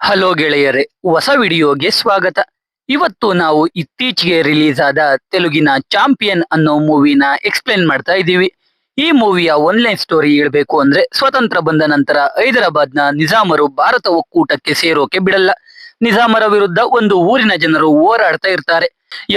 Hello ಗೆಳೆಯರೇ, ಹೊಸ ವಿಡಿಯೋಗೆ ಸ್ವಾಗತ. ಇವತ್ತು ನಾವು ಇತ್ತೀಚೆಗೆ ರಿಲೀಸ್ ಆದ ತೆಲುಗಿನ ಚಾಂಪಿಯನ್ ಅನ್ನೋ ಮೂವಿನ ಎಕ್ಸ್ಪ್ಲೇನ್ ಮಾಡ್ತಾ ಇದ್ದೀವಿ. ಈ ಮೂವಿಯ ಒನ್ಲೈನ್ ಸ್ಟೋರಿ ಹೇಳ್ಬೇಕು ಅಂದ್ರೆ, ಸ್ವತಂತ್ರ ಬಂದ ನಂತರ ಹೈದರಾಬಾದ್ನ ನಿಜಾಮರು ಭಾರತ ಒಕ್ಕೂಟಕ್ಕೆ ಸೇರೋಕೆ ಬಿಡಲ್ಲ. ನಿಜಾಮರ ವಿರುದ್ಧ ಒಂದು ಊರಿನ ಜನರು ಹೋರಾಡ್ತಾ ಇರ್ತಾರೆ.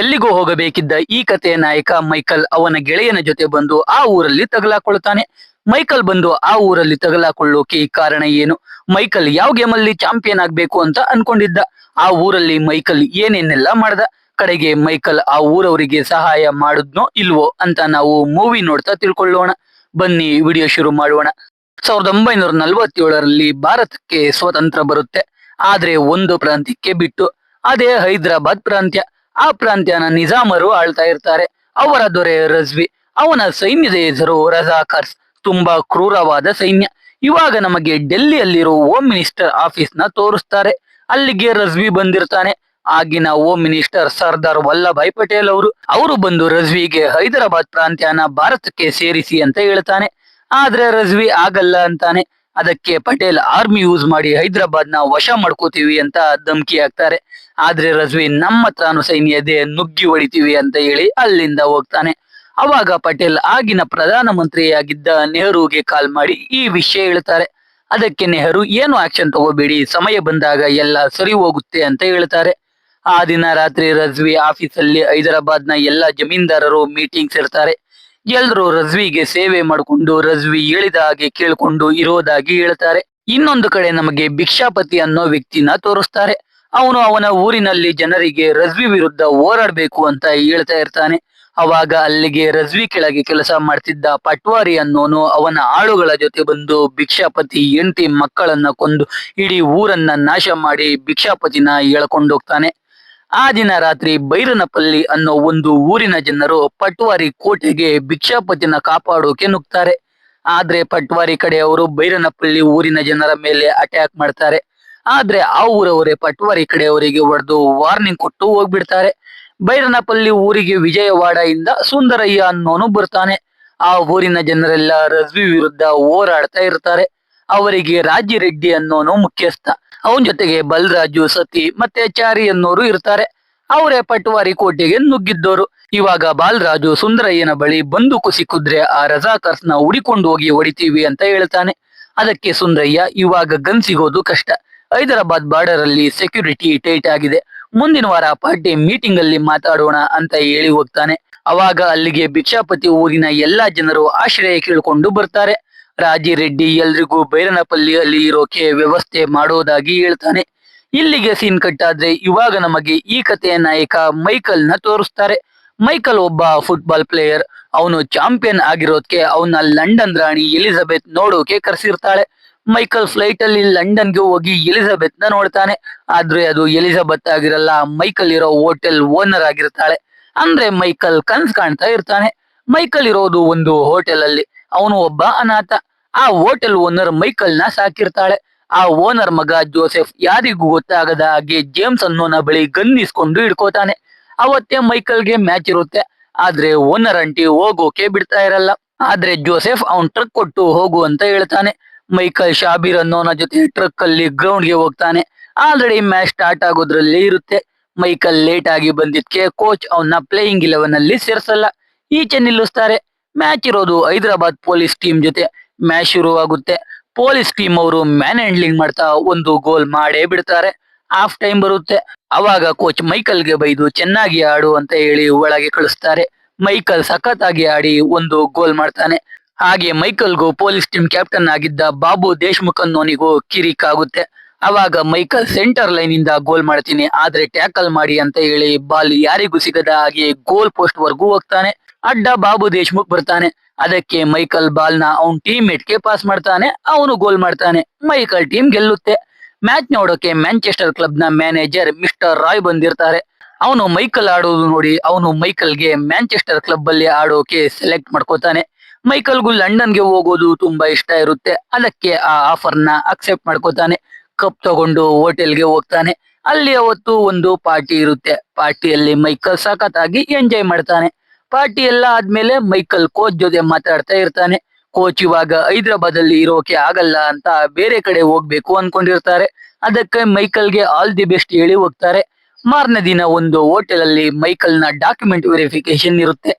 ಎಲ್ಲಿಗೂ ಹೋಗಬೇಕಿದ್ದ ಈ ಕಥೆಯ ನಾಯಕ ಮೈಕಲ್ ಅವನ ಗೆಳೆಯನ ಜೊತೆ ಬಂದು ಆ ಊರಲ್ಲಿ ತಗಲಾಕೊಳ್ತಾನೆ. ಮೈಕಲ್ ಬಂದು ಆ ಊರಲ್ಲಿ ತಗಲಾಕೊಳ್ಳೋಕೆ ಕಾರಣ ಏನು? ಮೈಕಲ್ ಯಾವ ಗೇಮ್ ಅಲ್ಲಿ ಚಾಂಪಿಯನ್ ಆಗ್ಬೇಕು ಅಂತ ಅನ್ಕೊಂಡಿದ್ದ? ಆ ಊರಲ್ಲಿ ಮೈಕಲ್ ಏನೇನೆಲ್ಲ ಮಾಡ್ದ? ಕಡೆಗೆ ಮೈಕಲ್ ಆ ಊರವರಿಗೆ ಸಹಾಯ ಮಾಡುದ್ನೋ ಇಲ್ವೋ ಅಂತ ನಾವು ಮೂವಿ ನೋಡ್ತಾ ತಿಳ್ಕೊಳ್ಳೋಣ. ಬನ್ನಿ ವಿಡಿಯೋ ಶುರು ಮಾಡೋಣ. 1947ರಲ್ಲಿ ಭಾರತಕ್ಕೆ ಸ್ವಾತಂತ್ರ್ಯ ಬರುತ್ತೆ. ಆದ್ರೆ ಒಂದು ಪ್ರಾಂತ್ಯಕ್ಕೆ ಬಿಟ್ಟು, ಅದೇ ಹೈದರಾಬಾದ್ ಪ್ರಾಂತ್ಯ. ಆ ಪ್ರಾಂತ್ಯನ ನಿಜಾಮರು ಆಳ್ತಾ ಇರ್ತಾರೆ. ಅವರ ದೊರೆ ರಜ್ವಿ, ಅವನ ಸೈನ್ಯದ ಹೆಸರು ರಜಾಕರ್ಸ್. ತುಂಬಾ ಕ್ರೂರವಾದ ಸೈನ್ಯ. ಇವಾಗ ನಮಗೆ ಡೆಲ್ಲಿಯಲ್ಲಿರೋ ಹೋಮ್ ಮಿನಿಸ್ಟರ್ ಆಫೀಸ್ ನ ತೋರಿಸ್ತಾರೆ. ಅಲ್ಲಿಗೆ ರಜ್ವಿ ಬಂದಿರ್ತಾನೆ. ಆಗಿನ ಹೋಮ್ ಮಿನಿಸ್ಟರ್ ಸರ್ದಾರ್ ವಲ್ಲಭಾಯ್ ಪಟೇಲ್ ಅವರು ಬಂದು ರಜ್ವಿಗೆ ಹೈದರಾಬಾದ್ ಪ್ರಾಂತ್ಯನ ಭಾರತಕ್ಕೆ ಸೇರಿಸಿ ಅಂತ ಹೇಳ್ತಾನೆ. ಆದ್ರೆ ರಜ್ವಿ ಆಗಲ್ಲ ಅಂತಾನೆ. ಅದಕ್ಕೆ ಪಟೇಲ್ ಆರ್ಮಿ ಯೂಸ್ ಮಾಡಿ ಹೈದರಾಬಾದ್ ನ ವಶ ಮಾಡ್ಕೋತೀವಿ ಅಂತ ಧಮ್ಕಿ ಹಾಕ್ತಾರೆ. ಆದ್ರೆ ರಜ್ವಿ ನಮ್ಮ ಹತ್ರನು ಸೈನ್ಯ ಇದೆ, ನುಗ್ಗಿ ಹೊಡಿತೀವಿ ಅಂತ ಹೇಳಿ ಅಲ್ಲಿಂದ ಹೋಗ್ತಾನೆ. ಅವಾಗ ಪಟೇಲ್ ಆಗಿನ ಪ್ರಧಾನ ಮಂತ್ರಿಯಾಗಿದ್ದ ನೆಹರೂಗೆ ಕಾಲ್ ಮಾಡಿ ಈ ವಿಷಯ ಹೇಳ್ತಾರೆ. ಅದಕ್ಕೆ ನೆಹರು ಏನು ಆಕ್ಷನ್ ತಗೋಬೇಡಿ, ಸಮಯ ಬಂದಾಗ ಎಲ್ಲ ಸರಿ ಹೋಗುತ್ತೆ ಅಂತ ಹೇಳ್ತಾರೆ. ಆ ದಿನ ರಾತ್ರಿ ರಜ್ವಿ ಆಫೀಸಲ್ಲಿ ಹೈದರಾಬಾದ್ ನ ಎಲ್ಲ ಜಮೀನ್ದಾರರು ಮೀಟಿಂಗ್ಸ್ ಇರ್ತಾರೆ. ಎಲ್ರು ರಜ್ವಿಗೆ ಸೇವೆ ಮಾಡಿಕೊಂಡು ರಜ್ವಿ ಹೇಳಿದ ಹಾಗೆ ಕೇಳ್ಕೊಂಡು ಇರೋದಾಗಿ ಹೇಳ್ತಾರೆ. ಇನ್ನೊಂದು ಕಡೆ ನಮಗೆ ಭಿಕ್ಷಾಪತಿ ಅನ್ನೋ ವ್ಯಕ್ತಿನ ತೋರಿಸ್ತಾರೆ. ಅವನು ಅವನ ಊರಿನಲ್ಲಿ ಜನರಿಗೆ ರಜ್ವಿ ವಿರುದ್ಧ ಹೋರಾಡ್ಬೇಕು ಅಂತ ಹೇಳ್ತಾ ಇರ್ತಾನೆ. ಅವಾಗ ಅಲ್ಲಿಗೆ ರಜ್ವಿ ಕೆಳಗೆ ಕೆಲಸ ಮಾಡ್ತಿದ್ದ ಪಟ್ವಾರಿ ಅನ್ನೋನು ಅವನ ಆಳುಗಳ ಜೊತೆ ಬಂದು ಭಿಕ್ಷಾಪತಿ ಹೆಂಡತಿ ಮಕ್ಕಳನ್ನ ಕೊಂದು ಇಡೀ ಊರನ್ನ ನಾಶ ಮಾಡಿ ಭಿಕ್ಷಾಪತಿನ ಎಳ್ಕೊಂಡೋಗ್ತಾನೆ. ಆ ದಿನ ರಾತ್ರಿ ಬೈರನಪಲ್ಲಿ ಅನ್ನೋ ಒಂದು ಊರಿನ ಜನರು ಪಟ್ವಾರಿ ಕೋಟೆಗೆ ಭಿಕ್ಷಾಪತಿನ ಕಾಪಾಡೋಕೆ ನುಗ್ತಾರೆ. ಆದ್ರೆ ಪಟ್ವಾರಿ ಕಡೆಯವರು ಬೈರನಪಲ್ಲಿ ಊರಿನ ಜನರ ಮೇಲೆ ಅಟ್ಯಾಕ್ ಮಾಡ್ತಾರೆ. ಆದ್ರೆ ಆ ಊರವರೇ ಪಟ್ವಾರಿ ಕಡೆಯವರಿಗೆ ಹೊಡೆದು ವಾರ್ನಿಂಗ್ ಕೊಟ್ಟು ಹೋಗ್ಬಿಡ್ತಾರೆ. ಬೈರನಪಲ್ಲಿ ಊರಿಗೆ ವಿಜಯವಾಡ ಇಂದ ಸುಂದರಯ್ಯ ಅನ್ನೋನು ಬರ್ತಾನೆ. ಆ ಊರಿನ ಜನರೆಲ್ಲ ರಜ್ವಿ ವಿರುದ್ಧ ಹೋರಾಡ್ತಾ ಇರ್ತಾರೆ. ಅವರಿಗೆ ರಾಜಿರೆಡ್ಡಿ ಅನ್ನೋನು ಮುಖ್ಯಸ್ಥ. ಅವನ ಜೊತೆಗೆ ಬಲರಾಜು, ಸತಿ ಮತ್ತೆ ಚಾರಿ ಅನ್ನೋರು ಇರ್ತಾರೆ. ಅವರೇ ಪಟ್ವಾರಿ ಕೋಟೆಗೆ ನುಗ್ಗಿದ್ದೋರು. ಇವಾಗ ಬಾಲರಾಜು ಸುಂದರಯ್ಯನ ಬಳಿ ಬಂದೂಕು ಸಿಕ್ಕಿದ್ರೆ ಆ ರಜಾಕರ್ಸ್ ನ ಹುಡಿಕೊಂಡು ಹೋಗಿ ಹೊಡಿತೀವಿ ಅಂತ ಹೇಳ್ತಾನೆ. ಅದಕ್ಕೆ ಸುಂದರಯ್ಯ, ಇವಾಗ ಗನ್ ಸಿಗೋದು ಕಷ್ಟ, ಹೈದರಾಬಾದ್ ಬಾರ್ಡರ್ ಅಲ್ಲಿ ಸೆಕ್ಯೂರಿಟಿ ಟೈಟ್ ಆಗಿದೆ, ಮುಂದಿನ ವಾರ ಪಾರ್ಟಿ ಮೀಟಿಂಗ್ ಅಲ್ಲಿ ಮಾತಾಡೋಣ ಅಂತ ಹೇಳಿ ಹೋಗ್ತಾನೆ. ಅವಾಗ ಅಲ್ಲಿಗೆ ಭಿಕ್ಷಾಪತಿ ಊರಿನ ಎಲ್ಲಾ ಜನರು ಆಶ್ರಯ ಕೇಳ್ಕೊಂಡು ಬರ್ತಾರೆ. ರಾಜಿರೆಡ್ಡಿ ಎಲ್ರಿಗೂ ಬೈರನಪಲ್ಲಿಯಲ್ಲಿ ಇರೋಕೆ ವ್ಯವಸ್ಥೆ ಮಾಡೋದಾಗಿ ಹೇಳ್ತಾನೆ. ಇಲ್ಲಿಗೆ ಸೀನ್ ಕಟ್ ಆದ್ರೆ ಇವಾಗ ನಮಗೆ ಈ ಕಥೆಯ ನಾಯಕ ಮೈಕಲ್ ನ ತೋರಿಸ್ತಾರೆ. ಮೈಕಲ್ ಒಬ್ಬ ಫುಟ್ಬಾಲ್ ಪ್ಲೇಯರ್. ಅವನು ಚಾಂಪಿಯನ್ ಆಗಿರೋದಕ್ಕೆ ಅವನ ಲಂಡನ್ ರಾಣಿ ಎಲಿಜಬೆತ್ ನೋಡೋಕೆ ಕರೆಸಿರ್ತಾಳೆ. ಮೈಕಲ್ ಫ್ಲೈಟ್ ಅಲ್ಲಿ ಲಂಡನ್ಗೆ ಹೋಗಿ ಎಲಿಜಬೆತ್ ನ ನೋಡ್ತಾನೆ. ಆದ್ರೆ ಅದು ಎಲಿಜಬೆತ್ ಆಗಿರಲ್ಲ, ಮೈಕಲ್ ಇರೋ ಹೋಟೆಲ್ ಓನರ್ ಆಗಿರ್ತಾಳೆ. ಅಂದ್ರೆ ಮೈಕಲ್ ಕನ್ಸ್ ಕಾಣ್ತಾ ಇರ್ತಾನೆ. ಮೈಕಲ್ ಇರೋದು ಒಂದು ಹೋಟೆಲ್ ಅಲ್ಲಿ. ಅವನು ಒಬ್ಬ ಅನಾಥ. ಆ ಹೋಟೆಲ್ ಓನರ್ ಮೈಕಲ್ ನ ಸಾಕಿರ್ತಾಳೆ. ಆ ಓನರ್ ಮಗ ಜೋಸೆಫ್ ಯಾರಿಗೂ ಗೊತ್ತಾಗದ ಹಾಗೆ ಜೇಮ್ಸ್ ಅನ್ನೋನ ಬಳಿ ಗನ್ ಇಸ್ಕೊಂಡು ಹಿಡ್ಕೋತಾನೆ. ಅವತ್ತೇ ಮೈಕಲ್ಗೆ ಮ್ಯಾಚ್ ಇರುತ್ತೆ. ಆದ್ರೆ ಓನರ್ ಅಂಟಿ ಹೋಗೋಕೆ ಬಿಡ್ತಾ ಇರಲ್ಲ. ಆದ್ರೆ ಜೋಸೆಫ್ ಅವನ್ ಟ್ರಕ್ ಕೊಟ್ಟು ಹೋಗು ಅಂತ ಹೇಳ್ತಾನೆ. ಮೈಕಲ್ ಶಾಬೀರ್ ಅನ್ನೋನ ಜೊತೆ ಟ್ರಕ್ ಅಲ್ಲಿ ಗ್ರೌಂಡ್ ಗೆ ಹೋಗ್ತಾನೆ. ಆಲ್ರೆಡಿ ಮ್ಯಾಚ್ ಸ್ಟಾರ್ಟ್ ಆಗೋದ್ರಲ್ಲಿ ಇರುತ್ತೆ. ಮೈಕಲ್ ಲೇಟ್ ಆಗಿ ಬಂದಿದ್ಕೆ ಕೋಚ್ ಅವನ್ನ ಪ್ಲೇಯಿಂಗ್ 11 ಅಲ್ಲಿ ಸೇರ್ಸಲ್ಲ, ಈಚೆ ನಿಲ್ಲಿಸ್ತಾರೆ. ಮ್ಯಾಚ್ ಇರೋದು ಹೈದರಾಬಾದ್ ಪೊಲೀಸ್ ಟೀಮ್ ಜೊತೆ. ಮ್ಯಾಚ್ ಶುರುವಾಗುತ್ತೆ. ಪೊಲೀಸ್ ಟೀಮ್ ಅವರು ಮ್ಯಾನ್ ಹ್ಯಾಂಡ್ಲಿಂಗ್ ಮಾಡ್ತಾ ಒಂದು ಗೋಲ್ ಮಾಡೇ ಬಿಡ್ತಾರೆ. ಹಾಫ್ ಟೈಮ್ ಬರುತ್ತೆ. ಅವಾಗ ಕೋಚ್ ಮೈಕಲ್ಗೆ ಬೈದು ಚೆನ್ನಾಗಿ ಆಡು ಅಂತ ಹೇಳಿ ಒಳಗೆ ಕಳಿಸ್ತಾರೆ. ಮೈಕಲ್ ಸಖತ್ತಾಗಿ ಆಡಿ ಒಂದು ಗೋಲ್ ಮಾಡ್ತಾನೆ. ಹಾಗೆ ಮೈಕಲ್ಗೂ ಪೊಲೀಸ್ ಟೀಮ್ ಕ್ಯಾಪ್ಟನ್ ಆಗಿದ್ದ ಬಾಬು ದೇಶ್ಮುಖ್ ಅನ್ನೋನಿಗೂ ಕಿರಿಕ್ ಆಗುತ್ತೆ. ಅವಾಗ ಮೈಕಲ್ ಸೆಂಟರ್ ಲೈನ್ ಇಂದ ಗೋಲ್ ಮಾಡ್ತೀನಿ, ಆದ್ರೆ ಟ್ಯಾಕಲ್ ಮಾಡಿ ಅಂತ ಹೇಳಿ ಬಾಲ್ ಯಾರಿಗೂ ಸಿಗದ ಹಾಗೆ ಗೋಲ್ ಪೋಸ್ಟ್ ವರ್ಗೂ ಹೋಗ್ತಾನೆ. ಅಡ್ಡ ಬಾಬು ದೇಶ್ಮುಖ್ ಬರ್ತಾನೆ. ಅದಕ್ಕೆ ಮೈಕಲ್ ಬಾಲ್ ನ ಅವನ್ ಟೀಮ್ ಮೇಟ್ ಗೆ ಪಾಸ್ ಮಾಡ್ತಾನೆ. ಅವನು ಗೋಲ್ ಮಾಡ್ತಾನೆ. ಮೈಕಲ್ ಟೀಮ್ ಗೆಲ್ಲುತ್ತೆ. ಮ್ಯಾಚ್ ನೋಡೋಕೆ ಮ್ಯಾಂಚೆಸ್ಟರ್ ಕ್ಲಬ್ ನ ಮ್ಯಾನೇಜರ್ ಮಿಸ್ಟರ್ ರಾಯ್ ಬಂದಿರ್ತಾರೆ. ಅವನು ಮೈಕಲ್ ಆಡೋದು ನೋಡಿ ಅವನು ಮೈಕಲ್ಗೆ ಮ್ಯಾಂಚೆಸ್ಟರ್ ಕ್ಲಬ್ ಅಲ್ಲಿ ಆಡೋಕೆ ಸೆಲೆಕ್ಟ್ ಮಾಡ್ಕೋತಾನೆ. ಮೈಕಲ್ಗೂ ಲಂಡನ್ಗೆ ಹೋಗೋದು ತುಂಬಾ ಇಷ್ಟ ಇರುತ್ತೆ. ಅದಕ್ಕೆ ಆ ಆಫರ್ ನ ಅಕ್ಸೆಪ್ಟ್ ಮಾಡ್ಕೋತಾನೆ. ಕಪ್ ತಗೊಂಡು ಹೋಟೆಲ್ಗೆ ಹೋಗ್ತಾನೆ. ಅಲ್ಲಿ ಅವತ್ತು ಒಂದು ಪಾರ್ಟಿ ಇರುತ್ತೆ. ಪಾರ್ಟಿಯಲ್ಲಿ ಮೈಕಲ್ ಸಖತ್ತಾಗಿ ಎಂಜಾಯ್ ಮಾಡ್ತಾನೆ. ಪಾರ್ಟಿ ಎಲ್ಲ ಆದ್ಮೇಲೆ ಮೈಕಲ್ ಕೋಚ್ ಜೊತೆ ಮಾತಾಡ್ತಾ ಇರ್ತಾನೆ. ಕೋಚ್ ಇವಾಗ ಹೈದರಾಬಾದ್ ಅಲ್ಲಿ ಇರೋಕೆ ಆಗಲ್ಲ ಅಂತ ಬೇರೆ ಕಡೆ ಹೋಗ್ಬೇಕು ಅನ್ಕೊಂಡಿರ್ತಾರೆ. ಅದಕ್ಕೆ ಮೈಕಲ್ಗೆ ಆಲ್ ದಿ ಬೆಸ್ಟ್ ಹೇಳಿ ಹೋಗ್ತಾರೆ. ಮಾರನೇ ದಿನ ಒಂದು ಹೋಟೆಲ್ ಅಲ್ಲಿ ಮೈಕಲ್ ನ ಡಾಕ್ಯುಮೆಂಟ್ ವೆರಿಫಿಕೇಶನ್ ಇರುತ್ತೆ.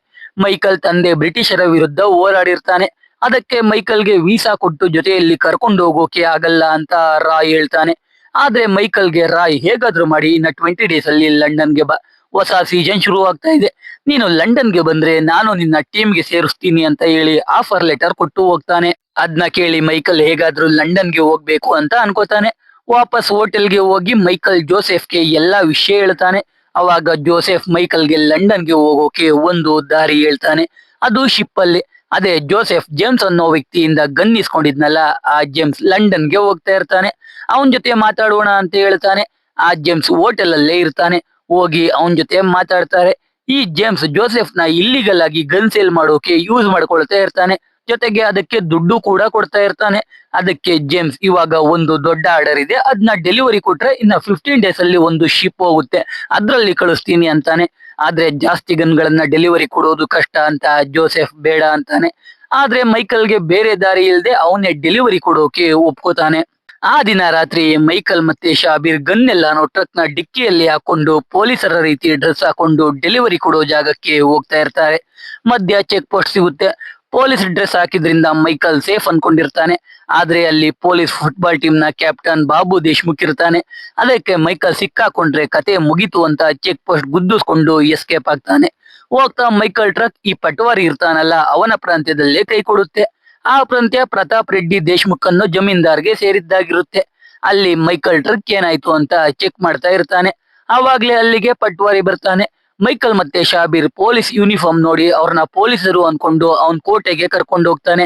ಮೈಕಲ್ ತಂದೆ ಬ್ರಿಟಿಷರ ವಿರುದ್ಧ ಹೋರಾಡಿರ್ತಾನೆ. ಅದಕ್ಕೆ ಮೈಕಲ್ಗೆ ವೀಸಾ ಕೊಟ್ಟು ಜೊತೆಯಲ್ಲಿ ಕರ್ಕೊಂಡು ಹೋಗೋಕೆ ಆಗಲ್ಲ ಅಂತ ರಾಯ್ ಹೇಳ್ತಾನೆ. ಆದ್ರೆ ಮೈಕಲ್ಗೆ ರಾಯ್ ಹೇಗಾದ್ರೂ ಮಾಡಿ ಇನ್ನ 20 ಡೇಸ್ ಅಲ್ಲಿ ಲಂಡನ್ಗೆ ಬಾ, ಹೊಸ ಸೀಸನ್ ಶುರು ಆಗ್ತಾ ಇದೆ, ನೀನು ಲಂಡನ್ಗೆ ಬಂದ್ರೆ ನಾನು ನಿನ್ನ ಟೀಮ್ಗೆ ಸೇರಿಸ್ತೀನಿ ಅಂತ ಹೇಳಿ ಆಫರ್ ಲೆಟರ್ ಕೊಟ್ಟು ಹೋಗ್ತಾನೆ. ಅದ್ನ ಕೇಳಿ ಮೈಕಲ್ ಹೇಗಾದ್ರೂ ಲಂಡನ್ಗೆ ಹೋಗ್ಬೇಕು ಅಂತ ಅನ್ಕೋತಾನೆ. ವಾಪಸ್ ಹೋಟೆಲ್ಗೆ ಹೋಗಿ ಮೈಕಲ್ ಜೋಸೆಫ್ಗೆ ಎಲ್ಲಾ ವಿಷಯ ಹೇಳ್ತಾನೆ. ಅವಾಗ ಜೋಸೆಫ್ ಮೈಕಲ್ಗೆ ಲಂಡನ್ಗೆ ಹೋಗೋಕೆ ಒಂದು ದಾರಿ ಹೇಳ್ತಾನೆ. ಅದು ಶಿಪ್ ಅಲ್ಲಿ. ಅದೇ ಜೋಸೆಫ್ ಜೇಮ್ಸ್ ಅನ್ನೋ ವ್ಯಕ್ತಿಯಿಂದ ಗನ್ ಇಸ್ಕೊಂಡಿದ್ನಲ್ಲ, ಆ ಜೇಮ್ಸ್ ಲಂಡನ್ಗೆ ಹೋಗ್ತಾ ಇರ್ತಾನೆ. ಅವನ್ ಜೊತೆ ಮಾತಾಡೋಣ ಅಂತ ಹೇಳ್ತಾನೆ. ಆ ಜೇಮ್ಸ್ ಹೋಟೆಲ್ ಅಲ್ಲೇ ಇರ್ತಾನೆ. ಹೋಗಿ ಅವನ್ ಜೊತೆ ಮಾತಾಡ್ತಾರೆ. ಈ ಜೇಮ್ಸ್ ಜೋಸೆಫ್ ನ ಇಲ್ಲಿಗಲ್ ಆಗಿ ಗನ್ ಸೇಲ್ ಮಾಡೋಕೆ ಯೂಸ್ ಮಾಡ್ಕೊಳ್ತಾ ಇರ್ತಾನೆ. ಜೊತೆಗೆ ಅದಕ್ಕೆ ದುಡ್ಡು ಕೂಡ ಕೊಡ್ತಾ ಇರ್ತಾನೆ. ಅದಕ್ಕೆ ಜೇಮ್ಸ್ ಇವಾಗ ಒಂದು ದೊಡ್ಡ ಆರ್ಡರ್ ಇದೆ, ಅದನ್ನ ಡೆಲಿವರಿ ಕೊಟ್ರೆ ಇನ್ನ 15 ಡೇಸ್ ಅಲ್ಲಿ ಒಂದು ಶಿಪ್ ಹೋಗುತ್ತೆ, ಅದ್ರಲ್ಲಿ ಕಳಿಸ್ತೀನಿ ಅಂತಾನೆ. ಆದ್ರೆ ಜಾಸ್ತಿ ಗನ್ಗಳನ್ನ ಡೆಲಿವರಿ ಕೊಡೋದು ಕಷ್ಟ ಅಂತ ಜೋಸೆಫ್ ಬೇಡ ಅಂತಾನೆ. ಆದ್ರೆ ಮೈಕಲ್ಗೆ ಬೇರೆ ದಾರಿ ಇಲ್ಲದೆ ಅವನೇ ಡೆಲಿವರಿ ಕೊಡೋಕೆ ಒಪ್ಕೋತಾನೆ. ಆ ದಿನ ರಾತ್ರಿ ಮೈಕಲ್ ಮತ್ತೆ ಶಾಬೀರ್ ಗನ್ ಎಲ್ಲಾನು ಟ್ರಕ್ ನ ಡಿಕ್ಕಿಯಲ್ಲಿ ಹಾಕೊಂಡು ಪೊಲೀಸರ ರೀತಿ ಡ್ರೆಸ್ ಹಾಕೊಂಡು ಡೆಲಿವರಿ ಕೊಡೋ ಜಾಗಕ್ಕೆ ಹೋಗ್ತಾ ಇರ್ತಾರೆ. ಮಧ್ಯ ಚೆಕ್ ಪೋಸ್ಟ್ ಸಿಗುತ್ತೆ. ಪೊಲೀಸ್ ಡ್ರೆಸ್ ಹಾಕಿದ್ರಿಂದ ಮೈಕಲ್ ಸೇಫ್ ಅನ್ಕೊಂಡಿರ್ತಾನೆ. ಆದ್ರೆ ಅಲ್ಲಿ ಪೊಲೀಸ್ ಫುಟ್ಬಾಲ್ ಟೀಮ್ ನ ಕ್ಯಾಪ್ಟನ್ ಬಾಬು ದೇಶ್ಮುಖ್ ಇರ್ತಾನೆ. ಅದಕ್ಕೆ ಮೈಕಲ್ ಸಿಕ್ಕಾಕೊಂಡ್ರೆ ಕತೆ ಮುಗೀತು ಅಂತ ಚೆಕ್ ಪೋಸ್ಟ್ ಗುದ್ದಿಸ್ಕೊಂಡು ಎಸ್ಕೇಪ್ ಆಗ್ತಾನೆ. ಹೋಗ್ತಾ ಮೈಕಲ್ ಟ್ರಕ್ ಈ ಪಟವಾರಿ ಇರ್ತಾನಲ್ಲ ಅವನ ಪ್ರಾಂತ್ಯದಲ್ಲೇ ಕೈ ಕೊಡುತ್ತೆ. ಆ ಪ್ರಾಂತ್ಯ ಪ್ರತಾಪ್ ರೆಡ್ಡಿ ದೇಶ್ಮುಖ್ ಅನ್ನೋ ಜಮೀನ್ದಾರ್ಗೆ ಸೇರಿದ್ದಾಗಿರುತ್ತೆ. ಅಲ್ಲಿ ಮೈಕಲ್ ಟ್ರಕ್ ಏನಾಯ್ತು ಅಂತ ಚೆಕ್ ಮಾಡ್ತಾ ಇರ್ತಾನೆ. ಆವಾಗ್ಲೇ ಅಲ್ಲಿಗೆ ಪಟ್ವಾರಿ ಬರ್ತಾನೆ. ಮೈಕಲ್ ಮತ್ತೆ ಶಾಬೀರ್ ಪೊಲೀಸ್ ಯೂನಿಫಾರ್ಮ್ ನೋಡಿ ಅವ್ರನ್ನ ಪೊಲೀಸರು ಅನ್ಕೊಂಡು ಅವನ್ ಕೋಟೆಗೆ ಕರ್ಕೊಂಡು ಹೋಗ್ತಾನೆ.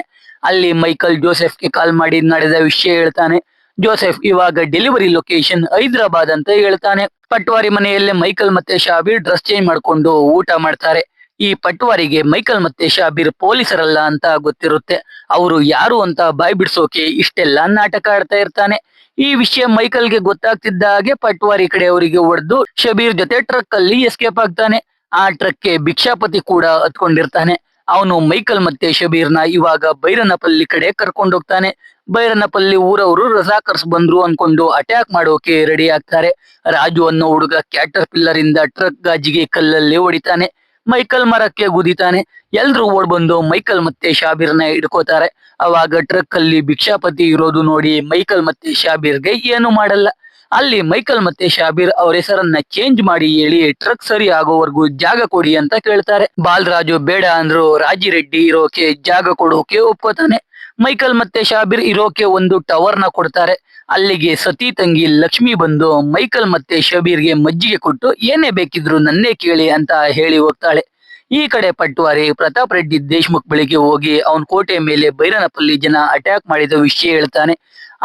ಅಲ್ಲಿ ಮೈಕಲ್ ಜೋಸೆಫ್ಗೆ ಕಾಲ್ ಮಾಡಿ ನಡೆದ ವಿಷಯ ಹೇಳ್ತಾನೆ. ಜೋಸೆಫ್ ಇವಾಗ ಡೆಲಿವರಿ ಲೊಕೇಶನ್ ಹೈದರಾಬಾದ್ ಅಂತ ಹೇಳ್ತಾನೆ. ಪಟ್ವಾರಿ ಮನೆಯಲ್ಲೇ ಮೈಕಲ್ ಮತ್ತೆ ಶಾಬೀರ್ ಡ್ರೆಸ್ ಚೇಂಜ್ ಮಾಡ್ಕೊಂಡು ಊಟ ಮಾಡ್ತಾರೆ. ಈ ಪಟ್ವಾರಿಗೆ ಮೈಕಲ್ ಮತ್ತೆ ಶಾಬೀರ್ ಪೊಲೀಸರಲ್ಲ ಅಂತ ಗೊತ್ತಿರುತ್ತೆ. ಅವರು ಯಾರು ಅಂತ ಬಾಯ್ ಬಿಡ್ಸೋಕೆ ಇಷ್ಟೆಲ್ಲ ನಾಟಕ ಆಡ್ತಾ ಇರ್ತಾನೆ. ಈ ವಿಷಯ ಮೈಕಲ್ಗೆ ಗೊತ್ತಾಗ್ತಿದ್ದ ಹಾಗೆ ಪಟ್ವಾರಿ ಕಡೆ ಅವರಿಗೆ ಹೊಡೆದು ಶಬೀರ್ ಜೊತೆ ಟ್ರಕ್ ಅಲ್ಲಿ ಎಸ್ಕೇಪ್ ಆಗ್ತಾನೆ. ಆ ಟ್ರಕ್ಗೆ ಭಿಕ್ಷಾಪತಿ ಕೂಡ ಹತ್ಕೊಂಡಿರ್ತಾನೆ. ಅವನು ಮೈಕಲ್ ಮತ್ತೆ ಶಬೀರ್ನ ಇವಾಗ ಬೈರನಪಲ್ಲಿ ಕಡೆ ಕರ್ಕೊಂಡು ಹೋಗ್ತಾನೆ. ಬೈರನಪಲ್ಲಿ ಊರವರು ರಜಾಕರ್ಸ್ ಬಂದ್ರು ಅನ್ಕೊಂಡು ಅಟ್ಯಾಕ್ ಮಾಡೋಕೆ ರೆಡಿ ಆಗ್ತಾರೆ. ರಾಜು ಅನ್ನೋ ಹುಡುಗ ಕ್ಯಾಟರ್ ಪಿಲ್ಲರ್ ಇಂದ ಟ್ರಕ್ ಗಾಜಿಗೆ ಕಲ್ಲಲ್ಲಿ ಹೊಡಿತಾನೆ. ಮೈಕಲ್ ಮರಕ್ಕೆ ಗುದಿತಾನೆ. ಎಲ್ರು ಓಡ್ ಬಂದು ಮೈಕಲ್ ಮತ್ತೆ ಶಾಬೀರ್ನ ಹಿಡ್ಕೋತಾರೆ. ಅವಾಗ ಟ್ರಕ್ ಅಲ್ಲಿ ಭಿಕ್ಷಾಪತಿ ಇರೋದು ನೋಡಿ ಮೈಕಲ್ ಮತ್ತೆ ಶಾಬೀರ್ಗೆ ಏನು ಮಾಡಲ್ಲ. ಅಲ್ಲಿ ಮೈಕಲ್ ಮತ್ತೆ ಶಾಬೀರ್ ಅವ್ರ ಹೆಸರನ್ನ ಚೇಂಜ್ ಮಾಡಿ ಹೇಳಿ ಟ್ರಕ್ ಸರಿ ಆಗೋವರೆಗೂ ಜಾಗ ಕೊಡಿ ಅಂತ ಕೇಳ್ತಾರೆ. ಬಾಲರಾಜು ಬೇಡ ಅಂದ್ರು ರಾಜಿರೆಡ್ಡಿ ಇರೋಕೆ ಜಾಗ ಕೊಡೋಕೆ ಒಪ್ಕೋತಾನೆ. ಮೈಕಲ್ ಮತ್ತೆ ಶಾಬೀರ್ ಇರೋಕೆ ಒಂದು ಟವರ್ ನ ಕೊಡ್ತಾರೆ. ಅಲ್ಲಿಗೆ ಸತಿ ತಂಗಿ ಲಕ್ಷ್ಮಿ ಬಂದು ಮೈಕಲ್ ಮತ್ತೆ ಶಬೀರ್ಗೆ ಮಜ್ಜಿಗೆ ಕೊಟ್ಟು ಏನೇ ಬೇಕಿದ್ರು ನನ್ನೇ ಕೇಳಿ ಅಂತ ಹೇಳಿ ಹೋಗ್ತಾಳೆ. ಈ ಕಡೆ ಪಟ್ವಾರಿ ಪ್ರತಾಪ್ ರೆಡ್ಡಿ ದೇಶ್ಮುಖ್ ಬಳಿಗೆ ಹೋಗಿ ಅವನ್ ಕೋಟೆ ಮೇಲೆ ಬೈರನಪಲ್ಲಿ ಜನ ಅಟ್ಯಾಕ್ ಮಾಡಿದ ವಿಷಯ ಹೇಳ್ತಾನೆ.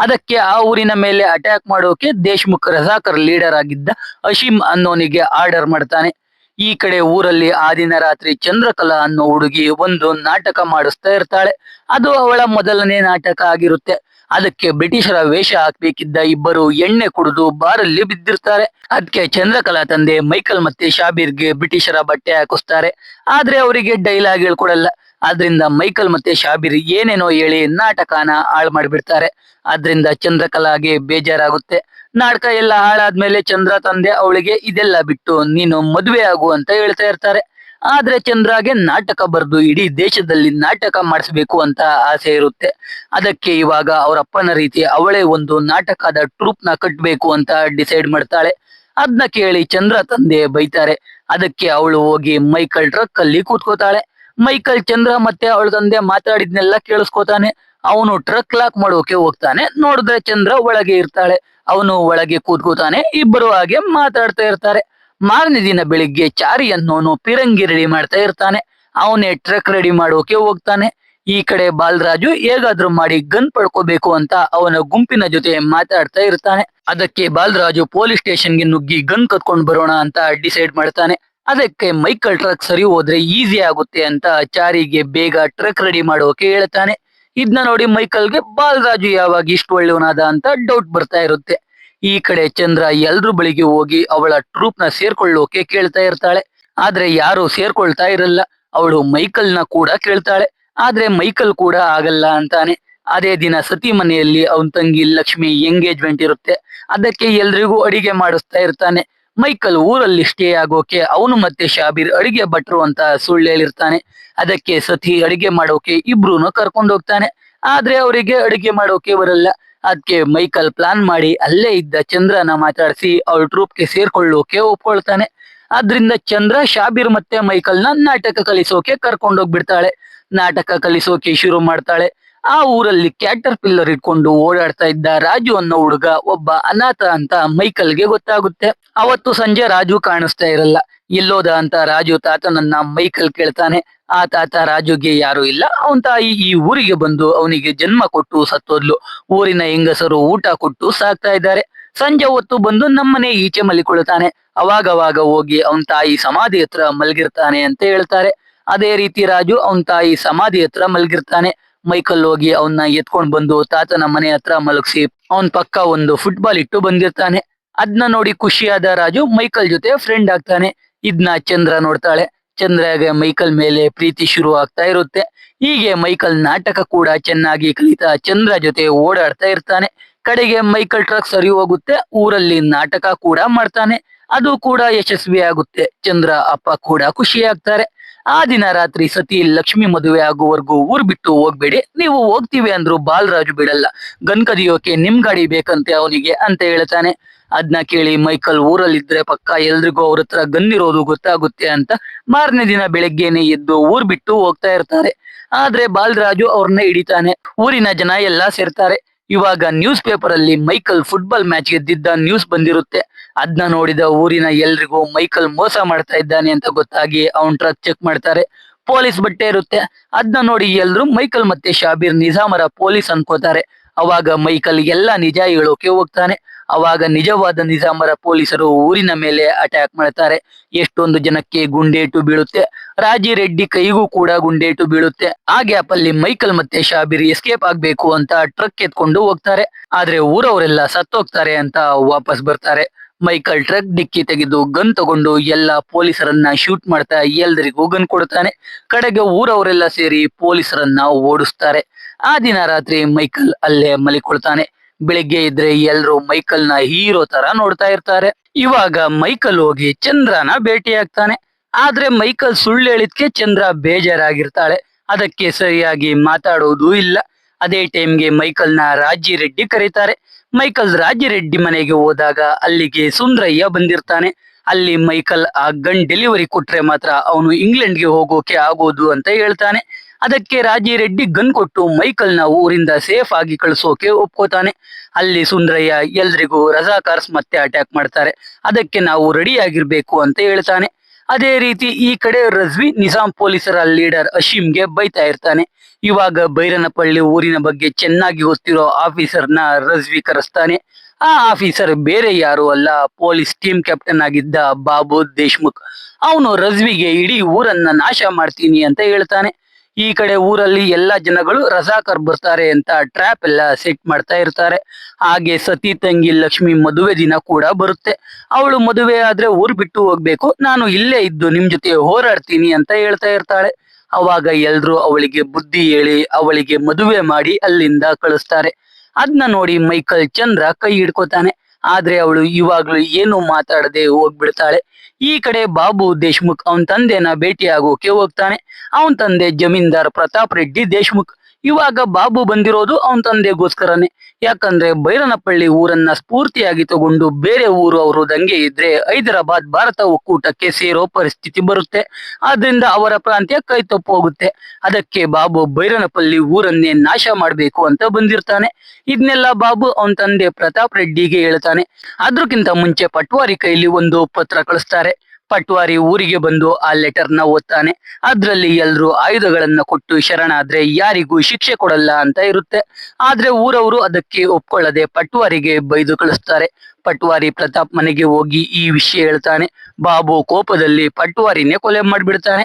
ಅದಕ್ಕೆ ಆ ಊರಿನ ಮೇಲೆ ಅಟ್ಯಾಕ್ ಮಾಡೋಕೆ ದೇಶ್ಮುಖ್ ರಜಾಕರ್ ಲೀಡರ್ ಆಗಿದ್ದ ಅಶೀಮ್ ಅನ್ನೋನಿಗೆ ಆರ್ಡರ್ ಮಾಡ್ತಾನೆ. ಈ ಕಡೆ ಊರಲ್ಲಿ ಆ ದಿನ ರಾತ್ರಿ ಚಂದ್ರಕಲಾ ಅನ್ನೋ ಹುಡುಗಿ ಒಂದು ನಾಟಕ ಮಾಡಿಸ್ತಾ ಇರ್ತಾಳೆ. ಅದು ಅವಳ ಮೊದಲನೇ ನಾಟಕ ಆಗಿರುತ್ತೆ. ಅದಕ್ಕೆ ಬ್ರಿಟಿಷರ ವೇಷ ಹಾಕ್ಬೇಕಿದ್ದ ಇಬ್ಬರು ಎಣ್ಣೆ ಕುಡಿದು ಬಾರಲ್ಲಿ ಬಿದ್ದಿರ್ತಾರೆ. ಅದಕ್ಕೆ ಚಂದ್ರಕಲಾ ತಂದೆ ಮೈಕಲ್ ಮತ್ತೆ ಶಾಬೀರ್ಗೆ ಬ್ರಿಟಿಷರ ಬಟ್ಟೆ ಹಾಕಿಸ್ತಾರೆ. ಆದ್ರೆ ಅವರಿಗೆ ಡೈಲಾಗ್ ಹೇಳ್ಕೊಡಲ್ಲ. ಆದ್ರಿಂದ ಮೈಕಲ್ ಮತ್ತೆ ಶಾಬೀರ್ ಏನೇನೋ ಹೇಳಿ ನಾಟಕನ ಹಾಳು ಮಾಡಿಬಿಡ್ತಾರೆ. ಆದ್ರಿಂದ ಚಂದ್ರಕಲಾಗೆ ಬೇಜಾರಾಗುತ್ತೆ. ನಾಟಕ ಎಲ್ಲ ಹಾಳಾದ್ಮೇಲೆ ಚಂದ್ರ ತಂದೆ ಅವಳಿಗೆ ಇದೆಲ್ಲ ಬಿಟ್ಟು ನೀನು ಮದುವೆ ಆಗು ಅಂತ ಹೇಳ್ತಾ ಇರ್ತಾರೆ. ಆದ್ರೆ ಚಂದ್ರಾಗೆ ನಾಟಕ ಬರೆದು ಇಡೀ ದೇಶದಲ್ಲಿ ನಾಟಕ ಮಾಡಿಸ್ಬೇಕು ಅಂತ ಆಸೆ ಇರುತ್ತೆ. ಅದಕ್ಕೆ ಇವಾಗ ಅವ್ರ ಅಪ್ಪನ ರೀತಿ ಅವಳೇ ಒಂದು ನಾಟಕದ ಟ್ರೂಪ್ ನ ಕಟ್ಬೇಕು ಅಂತ ಡಿಸೈಡ್ ಮಾಡ್ತಾಳೆ. ಅದನ್ನ ಕೇಳಿ ಚಂದ್ರ ತಂದೆ ಬೈತಾರೆ. ಅದಕ್ಕೆ ಅವಳು ಹೋಗಿ ಮೈಕಲ್ ಟ್ರಕ್ ಅಲ್ಲಿ ಕೂತ್ಕೋತಾಳೆ. ಮೈಕಲ್ ಚಂದ್ರ ಮತ್ತೆ ಅವಳ ತಂದೆ ಮಾತಾಡಿದ್ನೆಲ್ಲ ಕೇಳಿಸ್ಕೋತಾನೆ. ಅವನು ಟ್ರಕ್ ಲಾಕ್ ಮಾಡೋಕೆ ಹೋಗ್ತಾನೆ. ನೋಡಿದ್ರೆ ಚಂದ್ರ ಒಳಗೆ ಇರ್ತಾಳೆ. ಅವನು ಒಳಗೆ ಕೂತ್ಕೋತಾನೆ. ಇಬ್ಬರು ಹಾಗೆ ಮಾತಾಡ್ತಾ ಇರ್ತಾರೆ. ಮಾರನೇ ದಿನ ಬೆಳಿಗ್ಗೆ ಚಾರಿ ಅನ್ನೋನು ಪಿರಂಗಿ ರೆಡಿ ಮಾಡ್ತಾ ಇರ್ತಾನೆ. ಅವನೇ ಟ್ರಕ್ ರೆಡಿ ಮಾಡೋಕೆ ಹೋಗ್ತಾನೆ. ಈ ಕಡೆ ಬಾಲರಾಜು ಹೇಗಾದ್ರೂ ಮಾಡಿ ಗನ್ ಪಡ್ಕೋಬೇಕು ಅಂತ ಅವನ ಗುಂಪಿನ ಜೊತೆ ಮಾತಾಡ್ತಾ ಇರ್ತಾನೆ. ಅದಕ್ಕೆ ಬಾಲರಾಜು ಪೊಲೀಸ್ ಸ್ಟೇಷನ್ಗೆ ನುಗ್ಗಿ ಗನ್ ಕತ್ಕೊಂಡ್ ಬರೋಣ ಅಂತ ಡಿಸೈಡ್ ಮಾಡ್ತಾನೆ. ಅದಕ್ಕೆ ಮೈಕಲ್ ಟ್ರಕ್ ಸರಿ ಹೋದ್ರೆ ಈಸಿ ಆಗುತ್ತೆ ಅಂತ ಚಾರಿಗೆ ಬೇಗ ಟ್ರಕ್ ರೆಡಿ ಮಾಡೋಕೆ ಹೇಳ್ತಾನೆ. ಇದನ್ನ ನೋಡಿ ಮೈಕಲ್ಗೆ ಬಾಲರಾಜು ಯಾವಾಗ ಇಷ್ಟು ಒಳ್ಳೆಯವನಾದ ಅಂತ ಡೌಟ್ ಬರ್ತಾ ಇರುತ್ತೆ. ಈ ಕಡೆ ಚಂದ್ರ ಎಲ್ರ ಬಳಿಗೆ ಹೋಗಿ ಅವಳ ಟ್ರೂಪ್ ನ ಸೇರ್ಕೊಳ್ಳೋಕೆ ಕೇಳ್ತಾ ಇರ್ತಾಳೆ. ಆದ್ರೆ ಯಾರು ಸೇರ್ಕೊಳ್ತಾ ಇರಲ್ಲ. ಅವಳು ಮೈಕಲ್ ನ ಕೂಡ ಕೇಳ್ತಾಳೆ. ಆದ್ರೆ ಮೈಕಲ್ ಕೂಡ ಆಗಲ್ಲ ಅಂತಾನೆ. ಅದೇ ದಿನ ಸತಿ ಮನೆಯಲ್ಲಿ ಅವನ್ ತಂಗಿ ಲಕ್ಷ್ಮಿ ಎಂಗೇಜ್ಮೆಂಟ್ ಇರುತ್ತೆ. ಅದಕ್ಕೆ ಎಲ್ರಿಗೂ ಅಡಿಗೆ ಮಾಡಿಸ್ತಾ ಇರ್ತಾನೆ. ಮೈಕಲ್ ಊರಲ್ಲಿ ಸ್ಟೇ ಆಗೋಕೆ ಅವನು ಮತ್ತೆ ಶಾಬೀರ್ ಅಡಿಗೆ ಭಟ್ರು ಅಂತ ಸುಳ್ಳು ಹೇಳಿರ್ತಾನೆ. ಅದಕ್ಕೆ ಸತಿ ಅಡಿಗೆ ಮಾಡೋಕೆ ಇಬ್ರೂನು ಕರ್ಕೊಂಡು ಹೋಗ್ತಾನೆ. ಆದ್ರೆ ಅವರಿಗೆ ಅಡಿಗೆ ಮಾಡೋಕೆ ಬರಲ್ಲ. ಅದಕ್ಕೆ ಮೈಕಲ್ ಪ್ಲಾನ್ ಮಾಡಿ ಅಲ್ಲೇ ಇದ್ದ ಚಂದ್ರನ ಮಾತಾಡಿಸಿ ಅವ್ರ ಟ್ರೂಪ್ಗೆ ಸೇರ್ಕೊಳ್ಳೋಕೆ ಒಪ್ಕೊಳ್ತಾನೆ. ಆದ್ರಿಂದ ಚಂದ್ರ ಶಾಬೀರ್ ಮತ್ತೆ ಮೈಕಲ್ನ ನಾಟಕ ಕಲಿಸೋಕೆ ಕರ್ಕೊಂಡೋಗ್ಬಿಡ್ತಾಳೆ. ನಾಟಕ ಕಲಿಸೋಕೆ ಶುರು ಮಾಡ್ತಾಳೆ. ಆ ಊರಲ್ಲಿ ಕ್ಯಾಟರ್ ಪಿಲ್ಲರ್ ಇಟ್ಕೊಂಡು ಓಡಾಡ್ತಾ ಇದ್ದ ರಾಜು ಅನ್ನೋ ಹುಡುಗ ಒಬ್ಬ ಅನಾಥ ಅಂತ ಮೈಕಲ್ಗೆ ಗೊತ್ತಾಗುತ್ತೆ. ಅವತ್ತು ಸಂಜೆ ರಾಜು ಕಾಣಿಸ್ತಾ ಇರಲ್ಲ. ಎಲ್ಲೋದ ಅಂತ ರಾಜು ತಾತನನ್ನ ಮೈಕಲ್ ಕೇಳ್ತಾನೆ. ಆ ತಾತ ರಾಜುಗೆ ಯಾರು ಇಲ್ಲ, ಅವನ್ ತಾಯಿ ಈ ಊರಿಗೆ ಬಂದು ಅವನಿಗೆ ಜನ್ಮ ಕೊಟ್ಟು ಸತ್ತೋದ್ಲು. ಊರಿನ ಹೆಂಗಸರು ಊಟ ಕೊಟ್ಟು ಸಾಕ್ತಾ ಇದ್ದಾರೆ. ಸಂಜೆ ಹೊತ್ತು ಬಂದು ನಮ್ಮನೆ ಈಚೆ ಮಲಿಕೊಳ್ತಾನೆ. ಅವಾಗವಾಗ ಹೋಗಿ ಅವನ್ ತಾಯಿ ಸಮಾಧಿ ಹತ್ರ ಮಲಗಿರ್ತಾನೆ ಅಂತ ಹೇಳ್ತಾರೆ. ಅದೇ ರೀತಿ ರಾಜು ಅವನ್ ತಾಯಿ ಸಮಾಧಿ ಹತ್ರ ಮಲಗಿರ್ತಾನೆ. ಮೈಕಲ್ ಹೋಗಿ ಅವನ್ನ ಎತ್ಕೊಂಡ್ ಬಂದು ತಾತನ ಮನೆ ಹತ್ರ ಮಲಗಿಸಿ ಅವನ್ ಪಕ್ಕ ಒಂದು ಫುಟ್ಬಾಲ್ ಇಟ್ಟು ಬಂದಿರ್ತಾನೆ. ಅದ್ನ ನೋಡಿ ಖುಷಿಯಾದ ರಾಜು ಮೈಕಲ್ ಜೊತೆ ಫ್ರೆಂಡ್ ಆಗ್ತಾನೆ. ಇದ್ನ ಚಂದ್ರ ನೋಡ್ತಾಳೆ. ಚಂದ್ರಗೆ ಮೈಕಲ್ ಮೇಲೆ ಪ್ರೀತಿ ಶುರು ಆಗ್ತಾ ಇರುತ್ತೆ. ಹೀಗೆ ಮೈಕಲ್ ನಾಟಕ ಕೂಡ ಚೆನ್ನಾಗಿ ಕಲಿತಾ ಚಂದ್ರ ಜೊತೆ ಓಡಾಡ್ತಾ ಇರ್ತಾನೆ. ಕಡೆಗೆ ಮೈಕಲ್ ಟ್ರಕ್ ಸರಿ ಹೋಗುತ್ತೆ. ಊರಲ್ಲಿ ನಾಟಕ ಕೂಡ ಮಾಡ್ತಾನೆ. ಅದು ಕೂಡ ಯಶಸ್ವಿ ಆಗುತ್ತೆ. ಚಂದ್ರ ಅಪ್ಪ ಕೂಡ ಖುಷಿ ಆಗ್ತಾರೆ. ಆ ದಿನ ರಾತ್ರಿ ಸತಿ ಲಕ್ಷ್ಮಿ ಮದುವೆ ಆಗುವವರೆಗೂ ಊರ್ ಬಿಟ್ಟು ಹೋಗ್ಬೇಡಿ, ನೀವು ಹೋಗ್ತೀವಿ ಅಂದ್ರು ಬಾಲರಾಜು ಬಿಡಲ್ಲ. ಗನ್ ಕದಿಯೋಕೆ ನಿಮ್ ಗಾಡಿ ಬೇಕಂತೆ ಅವನಿಗೆ ಅಂತ ಹೇಳ್ತಾನೆ. ಅದ್ನ ಕೇಳಿ ಮೈಕಲ್ ಊರಲ್ಲಿದ್ರೆ ಪಕ್ಕ ಎಲ್ರಿಗೂ ಅವ್ರ ಹತ್ರ ಗನ್ ಇರೋದು ಗೊತ್ತಾಗುತ್ತೆ ಅಂತ ಮಾರನೇ ದಿನ ಬೆಳಗ್ಗೆನೆ ಎದ್ದು ಊರ್ ಬಿಟ್ಟು ಹೋಗ್ತಾ ಇರ್ತಾರೆ. ಆದ್ರೆ ಬಾಲರಾಜು ಅವ್ರನ್ನ ಹಿಡಿತಾನೆ. ಊರಿನ ಜನ ಎಲ್ಲಾ ಸೇರ್ತಾರೆ. ಇವಾಗ ನ್ಯೂಸ್ ಪೇಪರ್ ಅಲ್ಲಿ ಮೈಕಲ್ ಫುಟ್ಬಾಲ್ ಮ್ಯಾಚ್ ಗೆದ್ದಿದ್ದ ನ್ಯೂಸ್ ಬಂದಿರುತ್ತೆ. ಅದ್ನ ನೋಡಿದ ಊರಿನ ಎಲ್ರಿಗೂ ಮೈಕಲ್ ಮೋಸ ಮಾಡ್ತಾ ಇದ್ದಾನೆ ಅಂತ ಗೊತ್ತಾಗಿ ಅವನ್ ಟ್ರಕ್ ಚೆಕ್ ಮಾಡ್ತಾರೆ. ಪೊಲೀಸ್ ಬಟ್ಟೆ ಇರುತ್ತೆ. ಅದ್ನ ನೋಡಿ ಎಲ್ರು ಮೈಕಲ್ ಮತ್ತೆ ಶಾಬೀರ್ ನಿಜಾಮರ ಪೊಲೀಸ್ ಅನ್ಕೋತಾರೆ. ಅವಾಗ ಮೈಕಲ್ ಎಲ್ಲ ನಿಜ ಹೇಳೋಕೆ ಹೋಗ್ತಾನೆ. ಅವಾಗ ನಿಜವಾದ ನಿಜಾಮರ ಪೊಲೀಸರು ಊರಿನ ಮೇಲೆ ಅಟ್ಯಾಕ್ ಮಾಡ್ತಾರೆ. ಎಷ್ಟೊಂದು ಜನಕ್ಕೆ ಗುಂಡೇಟು ಬೀಳುತ್ತೆ. ರಾಜಿ ರೆಡ್ಡಿ ಕೈಗೂ ಕೂಡ ಗುಂಡೇಟು ಬೀಳುತ್ತೆ. ಆ ಗ್ಯಾಪ್ ಅಲ್ಲಿ ಮೈಕಲ್ ಮತ್ತೆ ಶಾಬೀರ್ ಎಸ್ಕೇಪ್ ಆಗ್ಬೇಕು ಅಂತ ಟ್ರಕ್ ಎತ್ಕೊಂಡು ಹೋಗ್ತಾರೆ. ಆದ್ರೆ ಊರವರೆಲ್ಲ ಸತ್ತೋಗ್ತಾರೆ ಅಂತ ವಾಪಸ್ ಬರ್ತಾರೆ. ಮೈಕಲ್ ಟ್ರಕ್ ಡಿಕ್ಕಿ ತೆಗೆದು ಗನ್ ತಗೊಂಡು ಎಲ್ಲಾ ಪೊಲೀಸರನ್ನ ಶೂಟ್ ಮಾಡ್ತಾ ಎಲ್ರಿಗೂ ಗನ್ ಕೊಡ್ತಾನೆ. ಕಡೆಗೆ ಊರವರೆಲ್ಲ ಸೇರಿ ಪೊಲೀಸರನ್ನ ಓಡಿಸ್ತಾರೆ. ಆ ದಿನ ರಾತ್ರಿ ಮೈಕಲ್ ಅಲ್ಲೇ ಮಲಿಕೊಳ್ತಾನೆ. ಬೆಳಿಗ್ಗೆ ಇದ್ರೆ ಎಲ್ರು ಮೈಕಲ್ ನ ಹೀರೋ ತರ ನೋಡ್ತಾ ಇರ್ತಾರೆ. ಇವಾಗ ಮೈಕಲ್ ಹೋಗಿ ಚಂದ್ರನ ಭೇಟಿಯಾಗ್ತಾನೆ. ಆದ್ರೆ ಮೈಕಲ್ ಸುಳ್ಳು ಹೇಳಿದ್ಕೆ ಚಂದ್ರ ಬೇಜಾರಾಗಿರ್ತಾಳೆ. ಅದಕ್ಕೆ ಸರಿಯಾಗಿ ಮಾತಾಡೋದು ಇಲ್ಲ. ಅದೇ ಟೈಮ್ಗೆ ಮೈಕಲ್ ನ ರಾಜಿ ರೆಡ್ಡಿ ಕರೀತಾರೆ. ಮೈಕಲ್ ರಾಜಿ ರೆಡ್ಡಿ ಮನೆಗೆ ಹೋದಾಗ ಅಲ್ಲಿಗೆ ಸುಂದ್ರಯ್ಯ ಬಂದಿರ್ತಾನೆ. ಅಲ್ಲಿ ಮೈಕಲ್ ಆ ಗನ್ ಡೆಲಿವರಿ ಕೊಟ್ರೆ ಮಾತ್ರ ಅವನು ಇಂಗ್ಲೆಂಡ್ಗೆ ಹೋಗೋಕೆ ಆಗೋದು ಅಂತ ಹೇಳ್ತಾನೆ. ಅದಕ್ಕೆ ರಾಜಿ ರೆಡ್ಡಿ ಗನ್ ಕೊಟ್ಟು ಮೈಕಲ್ ನ ಊರಿಂದ ಸೇಫ್ ಆಗಿ ಕಳಿಸೋಕೆ ಒಪ್ಕೋತಾನೆ. ಅಲ್ಲಿ ಸುಂದ್ರಯ್ಯ ಎಲ್ರಿಗೂ ರಜಾಕಾರ್ಸ್ ಮತ್ತೆ ಅಟ್ಯಾಕ್ ಮಾಡ್ತಾರೆ. ಅದಕ್ಕೆ ನಾವು ರೆಡಿ ಆಗಿರ್ಬೇಕು ಅಂತ ಹೇಳ್ತಾನೆ. ಅದೇ ರೀತಿ ಈ ಕಡೆ ರಜ್ವಿ ನಿಜಾಂ ಪೊಲೀಸರ ಲೀಡರ್ ಅಶೀಮ್ಗೆ ಬೈತಾ ಇರ್ತಾನೆ. ಇವಾಗ ಬೈರನಪಳ್ಳಿ ಊರಿನ ಬಗ್ಗೆ ಚೆನ್ನಾಗಿ ಗೊತ್ತಿರೋ ಆಫೀಸರ್ನ ರಜ್ವಿ ಕರೆಸ್ತಾನೆ. ಆ ಆಫೀಸರ್ ಬೇರೆ ಯಾರು ಅಲ್ಲ, ಪೊಲೀಸ್ ಟೀಮ್ ಕ್ಯಾಪ್ಟನ್ ಆಗಿದ್ದ ಬಾಬು ದೇಶ್ಮುಖ್. ಅವನು ರಜ್ವಿಗೆ ಇಡೀ ಊರನ್ನ ನಾಶ ಮಾಡ್ತೀನಿ ಅಂತ ಹೇಳ್ತಾನೆ. ಈ ಕಡೆ ಊರಲ್ಲಿ ಎಲ್ಲಾ ಜನಗಳು ರಜಾಕರ್ ಬರ್ತಾರೆ ಅಂತ ಟ್ರ್ಯಾಪ್ ಎಲ್ಲ ಸೆಟ್ ಮಾಡ್ತಾ ಇರ್ತಾರೆ. ಹಾಗೆ ಸತಿ ತಂಗಿ ಲಕ್ಷ್ಮಿ ಮದುವೆ ದಿನ ಕೂಡ ಬರುತ್ತೆ. ಅವಳು ಮದುವೆ ಆದ್ರೆ ಊರ್ ಬಿಟ್ಟು ಹೋಗ್ಬೇಕು, ನಾನು ಇಲ್ಲೇ ಇದ್ದು ನಿಮ್ ಜೊತೆ ಹೋರಾಡ್ತೀನಿ ಅಂತ ಹೇಳ್ತಾ ಇರ್ತಾಳೆ. ಅವಾಗ ಎಲ್ರು ಅವಳಿಗೆ ಬುದ್ಧಿ ಹೇಳಿ ಅವಳಿಗೆ ಮದುವೆ ಮಾಡಿ ಅಲ್ಲಿಂದ ಕಳಿಸ್ತಾರೆ. ಅದ್ನ ನೋಡಿ ಮೈಕಲ್ ಚಂದ್ರ ಕೈ ಹಿಡ್ಕೋತಾನೆ. ಆದ್ರೆ ಅವಳು ಇವಾಗ್ಲೂ ಏನು ಮಾತಾಡದೆ ಹೋಗ್ಬಿಡ್ತಾಳೆ. ಈ ಕಡೆ ಬಾಬು ದೇಶ್ಮುಖ್ ಅವನ್ ತಂದೆನ ಭೇಟಿ ಆಗೋಕೆ ಹೋಗ್ತಾನೆ. ಅವನ್ ತಂದೆ ಜಮೀನ್ದಾರ್ ಪ್ರತಾಪ್ ರೆಡ್ಡಿ ದೇಶ್ಮುಖ್. ಇವಾಗ ಬಾಬು ಬಂದಿರೋದು ಅವನ್ ತಂದೆಗೋಸ್ಕರನೇ. ಯಾಕಂದ್ರೆ ಬೈರನಪಳ್ಳಿ ಊರನ್ನ ಸ್ಫೂರ್ತಿಯಾಗಿ ತಗೊಂಡು ಬೇರೆ ಊರು ಅವರು ದಂಗೆ ಇದ್ರೆ ಹೈದರಾಬಾದ್ ಭಾರತ ಒಕ್ಕೂಟಕ್ಕೆ ಸೇರೋ ಪರಿಸ್ಥಿತಿ ಬರುತ್ತೆ. ಆದ್ರಿಂದ ಅವರ ಪ್ರಾಂತ್ಯ ಕೈ ತಪ್ಪು ಹೋಗುತ್ತೆ. ಅದಕ್ಕೆ ಬಾಬು ಬೈರನಪಳ್ಳಿ ಊರನ್ನೇ ನಾಶ ಮಾಡ್ಬೇಕು ಅಂತ ಬಂದಿರ್ತಾನೆ. ಇದನ್ನೆಲ್ಲ ಬಾಬು ಅವನ್ ತಂದೆ ಪ್ರತಾಪ್ ರೆಡ್ಡಿಗೆ ಹೇಳ್ತಾನೆ. ಅದ್ರಕ್ಕಿಂತ ಮುಂಚೆ ಪಟ್ವಾರಿ ಕೈಲಿ ಒಂದು ಪತ್ರ ಕಳಿಸ್ತಾರೆ. ಪಟ್ವಾರಿ ಊರಿಗೆ ಬಂದು ಆ ಲೆಟರ್ ನ ಓದ್ತಾನೆ. ಅದ್ರಲ್ಲಿ ಎಲ್ರು ಆಯುಧಗಳನ್ನ ಕೊಟ್ಟು ಶರಣಾದ್ರೆ ಯಾರಿಗೂ ಶಿಕ್ಷೆ ಕೊಡಲ್ಲ ಅಂತ ಇರುತ್ತೆ. ಆದ್ರೆ ಊರವರು ಅದಕ್ಕೆ ಒಪ್ಕೊಳ್ಳದೆ ಪಟ್ವಾರಿಗೆ ಬೈದು ಕಳಿಸ್ತಾರೆ. ಪಟ್ವಾರಿ ಪ್ರತಾಪ್ ಮನೆಗೆ ಹೋಗಿ ಈ ವಿಷಯ ಹೇಳ್ತಾನೆ. ಬಾಬು ಕೋಪದಲ್ಲಿ ಪಟ್ವಾರಿನೇ ಕೊಲೆ ಮಾಡ್ಬಿಡ್ತಾನೆ.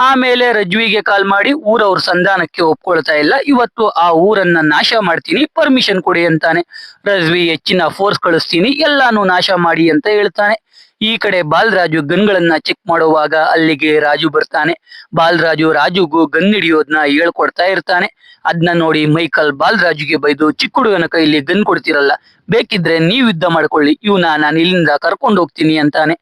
ಆಮೇಲೆ ರಜ್ವಿಗೆ ಕಾಲ್ ಮಾಡಿ ಊರವ್ರ ಸಂಧಾನಕ್ಕೆ ಒಪ್ಕೊಳ್ತಾ ಇಲ್ಲ, ಇವತ್ತು ಆ ಊರನ್ನ ನಾಶ ಮಾಡ್ತೀನಿ, ಪರ್ಮಿಷನ್ ಕೊಡಿ ಅಂತಾನೆ. ರಜ್ವಿ ಹೆಚ್ಚಿನ ಫೋರ್ಸ್ ಕಳಿಸ್ತೀನಿ, ಎಲ್ಲಾನು ನಾಶ ಮಾಡಿ ಅಂತ ಹೇಳ್ತಾನೆ. ಈ ಕಡೆ ಬಾಲರಾಜು ಗನ್ಗಳನ್ನ ಚೆಕ್ ಮಾಡುವಾಗ ಅಲ್ಲಿಗೆ ರಾಜು ಬರ್ತಾನೆ. ಬಾಲರಾಜು ರಾಜುಗೂ ಗನ್ ಹಿಡಿಯೋದನ್ನ ಹೇಳ್ಕೊಡ್ತಾ ಇರ್ತಾನೆ. ಅದನ್ನ ನೋಡಿ ಮೈಕಲ್ ಬಾಲರಾಜುಗೆ ಬೈದು, ಚಿಕ್ಕ ಹುಡುಗನ ಕೈಲಿ ಗನ್ ಕೊಡ್ತಿರಲ್ಲ, ಬೇಕಿದ್ರೆ ನೀವ್ ಯುದ್ಧ ಮಾಡ್ಕೊಳ್ಳಿ, ಇವನ ನಾನು ಇಲ್ಲಿಂದ ಕರ್ಕೊಂಡು ಹೋಗ್ತೀನಿ ಅಂತಾನೆ.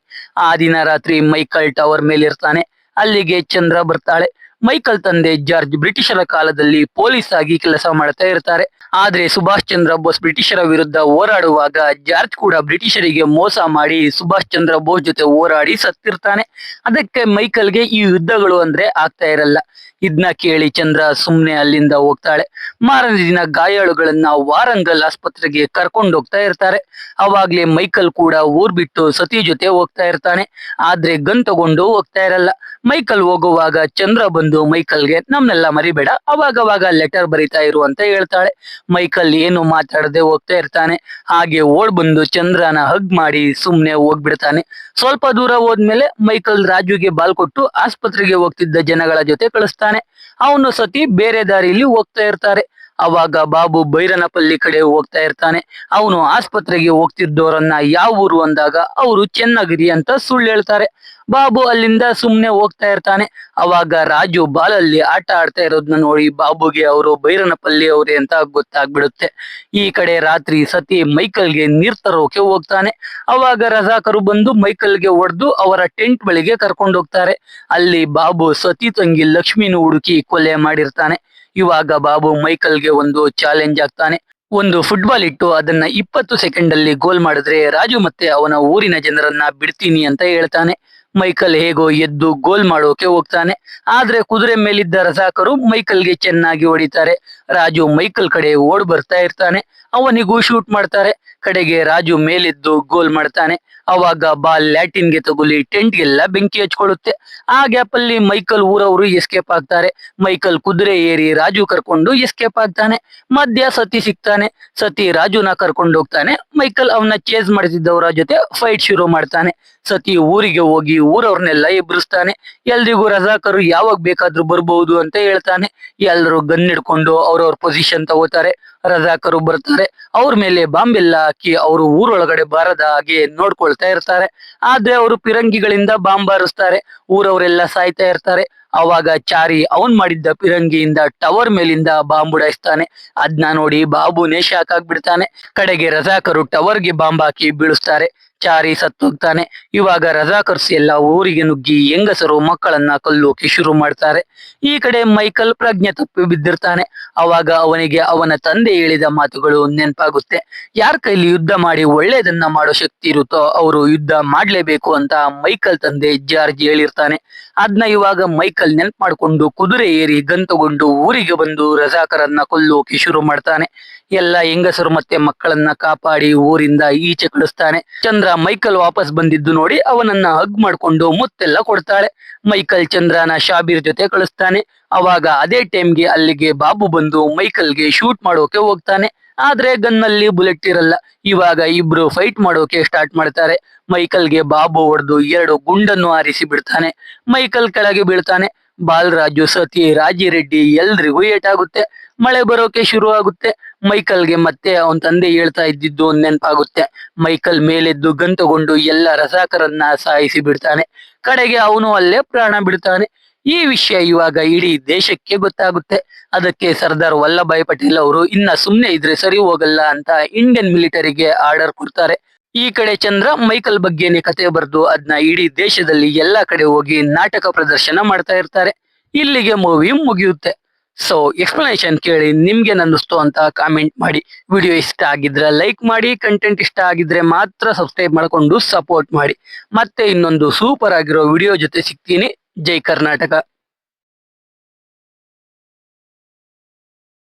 ಆ ದಿನ ರಾತ್ರಿ ಮೈಕಲ್ ಟವರ್ ಮೇಲೆ ಇರ್ತಾನೆ. ಅಲ್ಲಿಗೆ ಚಂದ್ರ ಬರ್ತಾಳೆ. ಮೈಕಲ್ ತಂದೆ ಜಾರ್ಜ್ ಬ್ರಿಟಿಷರ ಕಾಲದಲ್ಲಿ ಪೊಲೀಸ್ ಆಗಿ ಕೆಲಸ ಮಾಡ್ತಾ ಇರ್ತಾರೆ. ಆದ್ರೆ ಸುಭಾಷ್ ಚಂದ್ರ ಬೋಸ್ ಬ್ರಿಟಿಷರ ವಿರುದ್ಧ ಹೋರಾಡುವಾಗ ಜಾರ್ಜ್ ಕೂಡ ಬ್ರಿಟಿಷರಿಗೆ ಮೋಸ ಮಾಡಿ ಸುಭಾಷ್ ಚಂದ್ರ ಬೋಸ್ ಜೊತೆ ಹೋರಾಡಿ ಸತ್ತಿರ್ತಾನೆ. ಅದಕ್ಕೆ ಮೈಕಲ್ಗೆ ಈ ಯುದ್ಧಗಳು ಅಂದ್ರೆ ಆಗ್ತಾ ಇರಲ್ಲ. ಇದನ್ನ ಕೇಳಿ ಚಂದ್ರ ಸುಮ್ನೆ ಅಲ್ಲಿಂದ ಹೋಗ್ತಾಳೆ. ಮಾರನೇ ದಿನ ಗಾಯಾಳುಗಳನ್ನ ವಾರಂಗಲ್ ಆಸ್ಪತ್ರೆಗೆ ಕರ್ಕೊಂಡು ಹೋಗ್ತಾ ಇರ್ತಾರೆ. ಅವಾಗ್ಲೇ ಮೈಕಲ್ ಕೂಡ ಊರ್ ಬಿಟ್ಟು ಸತಿ ಜೊತೆ ಹೋಗ್ತಾ ಇರ್ತಾನೆ. ಆದ್ರೆ ಗನ್ ತಗೊಂಡು ಹೋಗ್ತಾ ಇರಲ್ಲ. ಮೈಕಲ್ ಹೋಗುವಾಗ ಚಂದ್ರ ಬಂದು ಮೈಕಲ್ಗೆ ನಮ್ನೆಲ್ಲ ಮರಿಬೇಡ, ಅವಾಗವಾಗ ಲೆಟರ್ ಬರಿತಾ ಇರು ಅಂತ ಹೇಳ್ತಾಳೆ. ಮೈಕಲ್ ಏನು ಮಾತಾಡದೆ ಹೋಗ್ತಾ ಇರ್ತಾನೆ. ಹಾಗೆ ಓಡ್ ಬಂದು ಚಂದ್ರನ ಹಗ್ ಮಾಡಿ ಸುಮ್ನೆ ಹೋಗ್ಬಿಡ್ತಾನೆ. ಸ್ವಲ್ಪ ದೂರ ಹೋದ್ಮೇಲೆ ಮೈಕಲ್ ರಾಜುಗೆ ಬಾಲ್ ಕೊಟ್ಟು ಆಸ್ಪತ್ರೆಗೆ ಹೋಗ್ತಿದ್ದ ಜನಗಳ ಜೊತೆ ಕಳಿಸ್ತಾನೆ. ಅವನು ಸತಿ ಬೇರೆ ದಾರಿಯಲ್ಲಿ ಹೋಗ್ತಾ ಇರ್ತಾರೆ. ಅವಾಗ ಬಾಬು ಬೈರನಪಲ್ಲಿ ಕಡೆ ಹೋಗ್ತಾ ಇರ್ತಾನೆ. ಅವನು ಆಸ್ಪತ್ರೆಗೆ ಹೋಗ್ತಿದ್ದವರನ್ನ ಯಾವ ಊರು ಅಂದಾಗ ಅವರು ಚೆನ್ನಗಿರಿ ಅಂತ ಸುಳ್ಳು ಹೇಳ್ತಾರೆ. ಬಾಬು ಅಲ್ಲಿಂದ ಸುಮ್ನೆ ಹೋಗ್ತಾ ಇರ್ತಾನೆ. ಅವಾಗ ರಾಜು ಬಾಲಲ್ಲಿ ಆಟ ಆಡ್ತಾ ಇರೋದನ್ನ ನೋಡಿ ಬಾಬುಗೆ ಅವರು ಬೈರನಪಲ್ಲಿ ಅವರೇ ಅಂತ ಗೊತ್ತಾಗ್ಬಿಡುತ್ತೆ. ಈ ಕಡೆ ರಾತ್ರಿ ಸತಿ ಮೈಕಲ್ಗೆ ನೀರ್ ತರೋಕೆ ಹೋಗ್ತಾನೆ. ಅವಾಗ ರಜಾಕರು ಬಂದು ಮೈಕಲ್ಗೆ ಹೊಡೆದು ಅವರ ಟೆಂಟ್ ಬಳಿಗೆ ಕರ್ಕೊಂಡು ಹೋಗ್ತಾರೆ. ಅಲ್ಲಿ ಬಾಬು ಸತಿ ತಂಗಿ ಲಕ್ಷ್ಮಿನ ಹುಡುಕಿ ಕೊಲೆ ಮಾಡಿರ್ತಾನೆ. ಇವಾಗ ಬಾಬು ಮೈಕಲ್ಗೆ ಒಂದು ಚಾಲೆಂಜ್ ಆಗ್ತಾನೆ. ಒಂದು ಫುಟ್ಬಾಲ್ ಇಟ್ಟು ಅದನ್ನ 20 ಸೆಕೆಂಡ್ ಅಲ್ಲಿ ಗೋಲ್ ಮಾಡಿದ್ರೆ ರಾಜು ಮತ್ತೆ ಅವನ ಊರಿನ ಜನರನ್ನ ಬಿಡ್ತೀನಿ ಅಂತ ಹೇಳ್ತಾನೆ. ಮೈಕಲ್ ಹೇಗೋ ಎದ್ದು ಗೋಲ್ ಮಾಡೋಕೆ ಹೋಗ್ತಾನೆ. ಆದ್ರೆ ಕುದುರೆ ಮೇಲಿದ್ದ ರಜಾಕರು ಮೈಕಲ್ಗೆ ಚೆನ್ನಾಗಿ ಹೊಡಿತಾರೆ. ರಾಜು ಮೈಕಲ್ ಕಡೆ ಓಡ್ ಬರ್ತಾ ಇರ್ತಾನೆ. ಅವನಿಗೂ ಶೂಟ್ ಮಾಡ್ತಾರೆ. ಕಡೆಗೆ ರಾಜು ಮೇಲೆದ್ದು ಗೋಲ್ ಮಾಡ್ತಾನೆ. ಅವಾಗ ಬಾಲ್ ಲ್ಯಾಟಿನ್ಗೆ ತಗುಲಿ ಟೆಂಟ್ಗೆಲ್ಲ ಬೆಂಕಿ ಹಚ್ಕೊಳ್ಳುತ್ತೆ. ಆ ಗ್ಯಾಪ್ ಅಲ್ಲಿ ಮೈಕಲ್ ಊರವರು ಎಸ್ಕೇಪ್ ಆಗ್ತಾರೆ. ಮೈಕಲ್ ಕುದುರೆ ಏರಿ ರಾಜು ಕರ್ಕೊಂಡು ಎಸ್ಕೇಪ್ ಆಗ್ತಾನೆ. ಮಧ್ಯ ಸತಿ ಸಿಗ್ತಾನೆ. ಸತಿ ರಾಜುನ ಕರ್ಕೊಂಡು ಹೋಗ್ತಾನೆ. ಮೈಕಲ್ ಅವನ ಚೇಸ್ ಮಾಡ್ತಿದ್ದವರ ಜೊತೆ ಫೈಟ್ ಶುರು ಮಾಡ್ತಾನೆ. ಸತಿ ಊರಿಗೆ ಹೋಗಿ ಊರವ್ರನ್ನೆಲ್ಲ ಎಬ್ಬಿಸ್ತಾನೆ. ಎಲ್ರಿಗೂ ರಜಾಕರು ಯಾವಾಗ ಬೇಕಾದ್ರೂ ಬರ್ಬಹುದು ಅಂತ ಹೇಳ್ತಾನೆ. ಎಲ್ರು ಗನ್ ಹಿಡ್ಕೊಂಡು ಅವ್ರವ್ರ ಪೊಸಿಷನ್ ತಗೋತಾರೆ. ರಜಾಕರು ಬರ್ತಾರೆ. ಅವ್ರ ಮೇಲೆ ಬಾಂಬ್ ಎಲ್ಲ ಹಾಕಿ ಅವರು ಊರೊಳಗಡೆ ಬಾರದ ಹಾಗೆ ನೋಡ್ಕೊಳ್ತಾ ಇರ್ತಾರೆ. ಆದ್ರೆ ಅವರು ಪಿರಂಗಿಗಳಿಂದ ಬಾಂಬ್ ಬಾರಿಸ್ತಾರೆ. ಊರವರೆಲ್ಲ ಸಾಯ್ತಾ ಇರ್ತಾರೆ. ಅವಾಗ ಚಾರಿ ಅವನ್ ಮಾಡಿದ್ದ ಪಿರಂಗಿಯಿಂದ ಟವರ್ ಮೇಲಿಂದ ಬಾಂಬ್ ಉಡಾಯಿಸ್ತಾನೆ. ಅದ್ನ ನೋಡಿ ಬಾಬುನೇ ಶಾಕ್ ಆಗ್ಬಿಡ್ತಾನೆ. ಕಡೆಗೆ ರಜಾಕರು ಟವರ್ಗೆ ಬಾಂಬ್ ಹಾಕಿ ಬೀಳಿಸ್ತಾರೆ. ಚಾರಿ ಸತ್ತೋಗ್ತಾನೆ. ಇವಾಗ ರಜಾಕರ್ಸ್ ಎಲ್ಲ ಊರಿಗೆ ನುಗ್ಗಿ ಹೆಂಗಸರು ಮಕ್ಕಳನ್ನ ಕೊಲ್ಲೋಕೆ ಶುರು ಮಾಡ್ತಾರೆ. ಈ ಕಡೆ ಮೈಕಲ್ ಪ್ರಜ್ಞೆ ತಪ್ಪಿ ಬಿದ್ದಿರ್ತಾನೆ. ಅವಾಗ ಅವನಿಗೆ ಅವನ ತಂದೆ ಹೇಳಿದ ಮಾತುಗಳು ನೆನಪಾಗುತ್ತೆ. ಯಾರ ಕೈಲಿ ಯುದ್ಧ ಮಾಡಿ ಒಳ್ಳೇದನ್ನ ಮಾಡೋ ಶಕ್ತಿ ಇರುತ್ತೋ ಅವರು ಯುದ್ಧ ಮಾಡ್ಲೇಬೇಕು ಅಂತ ಮೈಕಲ್ ತಂದೆ ಜಾರ್ಜ್ ಹೇಳಿರ್ತಾನೆ. ಅದ್ನ ಇವಾಗ ಮೈಕಲ್ ನೆನ್ಪ್ ಮಾಡ್ಕೊಂಡು ಕುದುರೆ ಏರಿ ಗನ್ ತಗೊಂಡು ಊರಿಗೆ ಬಂದು ರಜಾಕರನ್ನ ಕೊಲ್ಲೋಕೆ ಶುರು ಮಾಡ್ತಾನೆ. ಎಲ್ಲ ಹೆಂಗಸರು ಮತ್ತೆ ಮಕ್ಕಳನ್ನ ಕಾಪಾಡಿ ಊರಿಂದ ಈಚೆ ಕಳಿಸ್ತಾನೆ. ಚಂದ್ರ ಮೈಕಲ್ ವಾಪಸ್ ಬಂದಿದ್ದು ನೋಡಿ ಅವನನ್ನ ಹಗ್ ಮಾಡ್ಕೊಂಡು ಮುತ್ತೆಲ್ಲ ಕೊಡ್ತಾಳೆ. ಮೈಕಲ್ ಚಂದ್ರನ ಶಾಬೀರ್ ಜೊತೆ ಕಳಿಸ್ತಾನೆ. ಅವಾಗ ಅದೇ ಟೈಮ್ಗೆ ಅಲ್ಲಿಗೆ ಬಾಬು ಬಂದು ಮೈಕಲ್ಗೆ ಶೂಟ್ ಮಾಡೋಕೆ ಹೋಗ್ತಾನೆ. ಆದ್ರೆ ಗನ್ನಲ್ಲಿ ಬುಲೆಟ್ ಇರಲ್ಲ. ಇವಾಗ ಇಬ್ರು ಫೈಟ್ ಮಾಡೋಕೆ ಸ್ಟಾರ್ಟ್ ಮಾಡ್ತಾರೆ. ಮೈಕಲ್ಗೆ ಬಾಬು ಹೊಡೆದು 2 ಗುಂಡನ್ನು ಹಾರಿಸಿ ಬಿಡ್ತಾನೆ. ಮೈಕಲ್ ಕೆಳಗೆ ಬೀಳ್ತಾನೆ. ಬಾಲರಾಜು, ಸತಿ, ರಾಜಿರೆಡ್ಡಿ ಎಲ್ರಿಗೂ ಏಟಾಗುತ್ತೆ. ಮಳೆ ಬರೋಕೆ ಶುರು ಆಗುತ್ತೆ. ಮೈಕಲ್ಗೆ ಮತ್ತೆ ಅವನ್ ತಂದೆ ಹೇಳ್ತಾ ಇದ್ದಿದ್ದು ನೆನಪಾಗುತ್ತೆ. ಮೈಕಲ್ ಮೇಲೆದ್ದು ಗನ್ ತಗೊಂಡು ಎಲ್ಲ ರಜಾಕರನ್ನ ಸಾಯಿಸಿ ಬಿಡ್ತಾನೆ. ಕಡೆಗೆ ಅವನು ಅಲ್ಲೇ ಪ್ರಾಣ ಬಿಡ್ತಾನೆ. ಈ ವಿಷಯ ಇವಾಗ ಇಡೀ ದೇಶಕ್ಕೆ ಗೊತ್ತಾಗುತ್ತೆ. ಅದಕ್ಕೆ ಸರ್ದಾರ್ ವಲ್ಲಭಾಯ್ ಪಟೇಲ್ ಅವರು ಇನ್ನ ಸುಮ್ನೆ ಇದ್ರೆ ಸರಿ ಹೋಗಲ್ಲ ಅಂತ ಇಂಡಿಯನ್ ಮಿಲಿಟರಿಗೆ ಆರ್ಡರ್ ಕೊಡ್ತಾರೆ. ಈ ಕಡೆ ಚಂದ್ರ ಮೈಕಲ್ ಬಗ್ಗೆನೇ ಕತೆ ಬರೆದು ಅದನ್ನ ಇಡೀ ದೇಶದಲ್ಲಿ ಎಲ್ಲಾ ಕಡೆ ಹೋಗಿ ನಾಟಕ ಪ್ರದರ್ಶನ ಮಾಡ್ತಾ ಇರ್ತಾರೆ. ಇಲ್ಲಿಗೆ ಮೂವಿ ಮುಗಿಯುತ್ತೆ. ಸೊ ಎಕ್ಸ್ಪ್ಲನೇಷನ್ ಕೇಳಿ ನಿಮ್ಗೆ ಅನ್ನಿಸ್ತು ಅಂತ ಕಾಮೆಂಟ್ ಮಾಡಿ. ವಿಡಿಯೋ ಇಷ್ಟ ಆಗಿದ್ರೆ ಲೈಕ್ ಮಾಡಿ. ಕಂಟೆಂಟ್ ಇಷ್ಟ ಆಗಿದ್ರೆ ಮಾತ್ರ ಸಬ್ಸ್ಕ್ರೈಬ್ ಮಾಡ್ಕೊಂಡು ಸಪೋರ್ಟ್ ಮಾಡಿ. ಮತ್ತೆ ಇನ್ನೊಂದು ಸೂಪರ್ ಆಗಿರೋ ವಿಡಿಯೋ ಜೊತೆ ಸಿಗ್ತೀನಿ. ಜೈ ಕರ್ನಾಟಕ.